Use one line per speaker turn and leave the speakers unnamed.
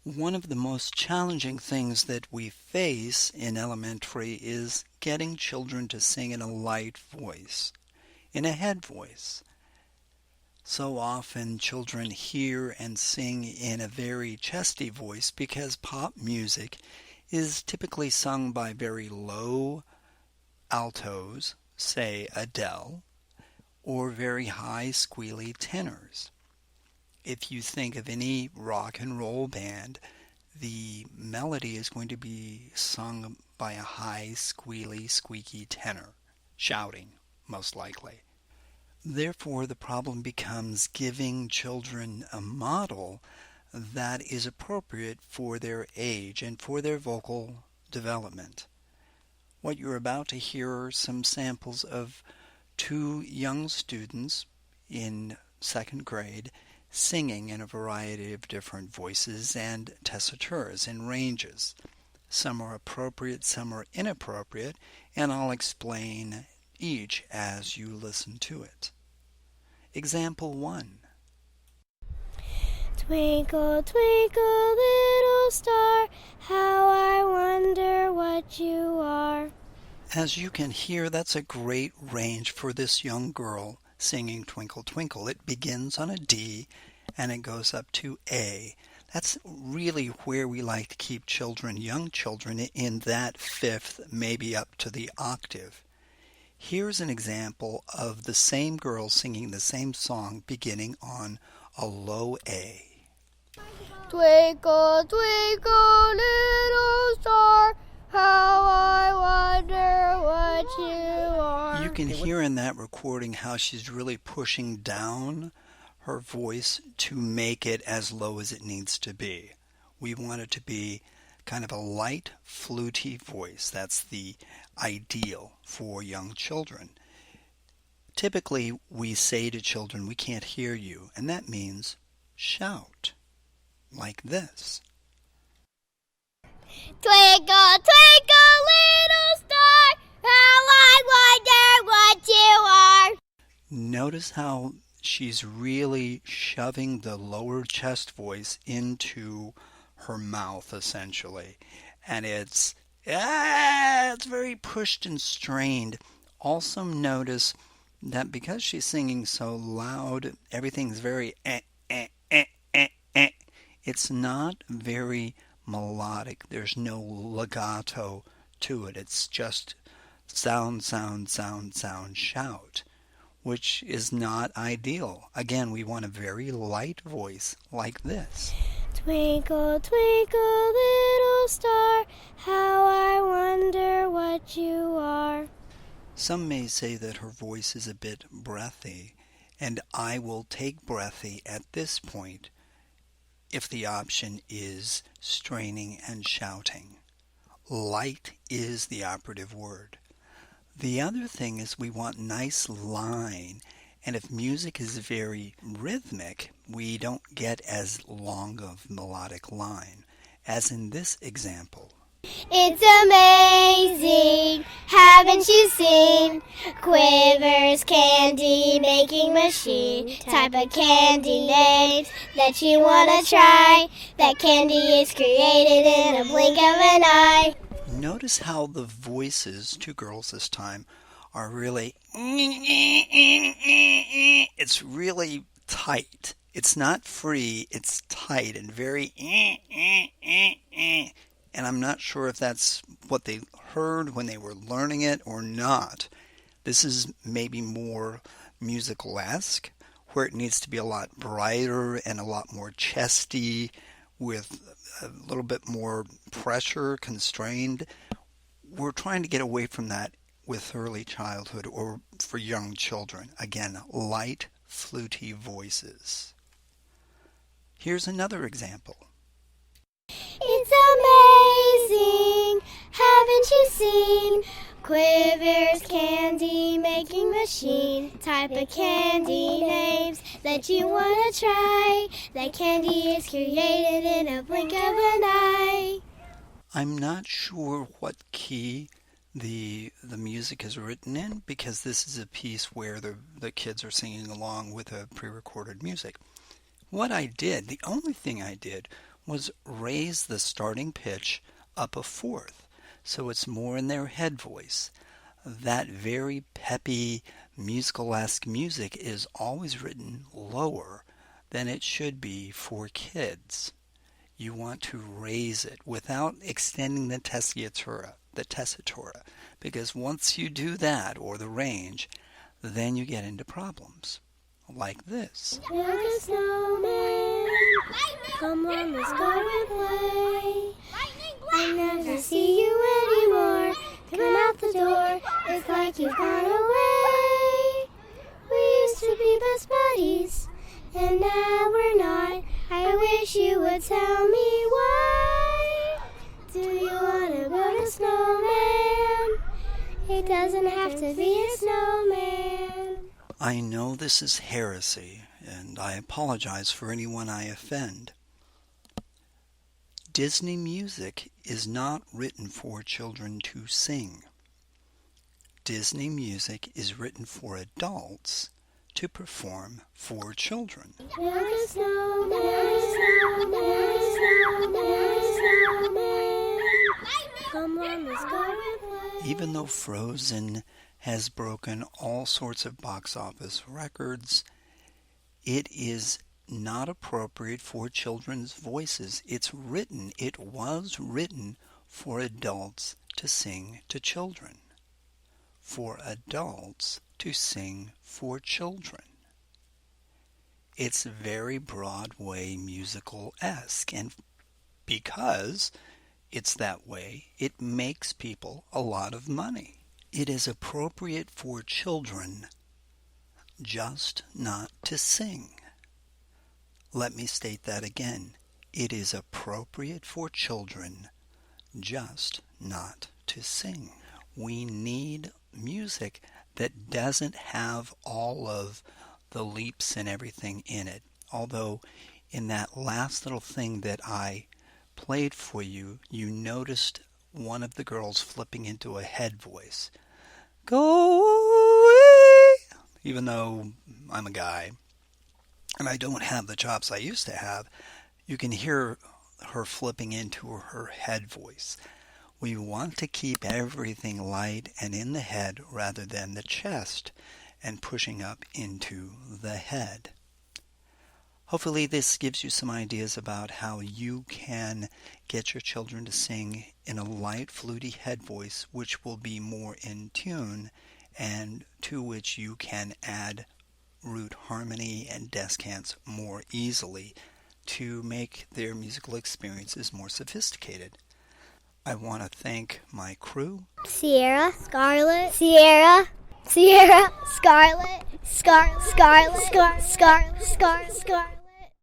One of the most challenging things that we face in elementary is getting children to sing in a light voice, in a head voice. So often children hear and sing in a very chesty voice because pop music is typically sung by very low altos, say Adele, or very high squealy tenors. If you think of any rock and roll band, the melody is going to be sung by a high, squealy, squeaky tenor, shouting, most likely. Therefore, the problem becomes giving children a model that is appropriate for their age and for their vocal development. What you're about to hear are some samples of two young students in second grade singing in a variety of different voices and tessituras and ranges. Some are appropriate, some are inappropriate, and I'll explain each as you listen to it. Example 1.
Twinkle, twinkle, little star, how I wonder what you are.
As you can hear, that's a great range for this young girl singing Twinkle, Twinkle. It begins on a D and it goes up to A. That's really where we like to keep children, young children, in that fifth, maybe up to the octave. Here's an example of the same girl singing the same song beginning on a low A.
Twinkle, twinkle, little star, how I wonder what you are.
You can hear in that recording how she's really pushing down her voice to make it as low as it needs to be. We want it to be kind of a light, fluty voice. That's the ideal for young children. Typically, we say to children, we can't hear you, and that means shout, like this.
Twinkle, twinkle, little star, how I wonder what you are.
Notice how she's really shoving the lower chest voice into her mouth, essentially. And it's very pushed and strained. Also notice that because she's singing so loud, everything's very It's not very melodic. There's no legato to it. It's just sound, sound, sound, sound, shout, which is not ideal. Again, we want a very light voice like this.
Twinkle, twinkle, little star, how I wonder what you are.
Some may say that her voice is a bit breathy, and I will take breathy at this point if the option is straining and shouting. Light is the operative word. The other thing is we want nice line, and if music is very rhythmic, we don't get as long of melodic line, as in this example.
It's amazing, haven't you seen? Quiver's candy making machine. Type of candy names that you wanna try. That candy is created in a blink of an eye.
Notice how the voices, two girls this time, are really, it's really tight. It's not free, it's tight and very, and I'm not sure if that's what they heard when they were learning it or not. This is maybe more musical-esque, where it needs to be a lot brighter and a lot more chesty, with a little bit more pressure, constrained. We're trying to get away from that with early childhood or for young children. Again, light, fluty voices. Here's another example.
It's amazing, haven't you seen? Quiver's candy making machine. Type of candy names that you wanna try. That candy is created in a blink of an eye.
I'm not sure what key the music is written in, because this is a piece where the kids are singing along with a pre-recorded music. What I did, the only thing I did, was raise the starting pitch up a fourth, so it's more in their head voice. That very peppy, musical-esque music is always written lower than it should be for kids. You want to raise it without extending the tessitura, because once you do that, or the range, then you get into problems like this.
Build a snowman, come on, let's go and play. I never see you anymore, come out the door, it's like you've gone away. We used to be best buddies, and now we're not. I wish you would tell me why. Do you want to build a snowman? It doesn't have to be a snowman.
I know this is heresy, and I apologize for anyone I offend. Disney music is not written for children to sing. Disney music is written for adults to perform for children.
Build a snowman, build a snowman, build a snowman. Come on, let's go and play.
Even though Frozen has broken all sorts of box office records, it is not appropriate for children's voices. It was written for adults to sing to children. For adults to sing for children. It's very Broadway musical-esque, and because it's that way, it makes people a lot of money. It is appropriate for children, just not to sing. Let me state that again. It is appropriate for children, just not to sing. We need music that doesn't have all of the leaps and everything in it. Although in that last little thing that I played for you, you noticed one of the girls flipping into a head voice. Go away! Even though I'm a guy and I don't have the chops I used to have, you can hear her flipping into her head voice. We want to keep everything light and in the head rather than the chest and pushing up into the head. Hopefully this gives you some ideas about how you can get your children to sing in a light, fluty head voice, which will be more in tune and to which you can add root harmony and descants more easily to make their musical experiences more sophisticated. I want to thank my crew.
Sierra, Scarlet, Sierra, Scarlet, Scarlet, Scarlet, Scarlet, Scarlet.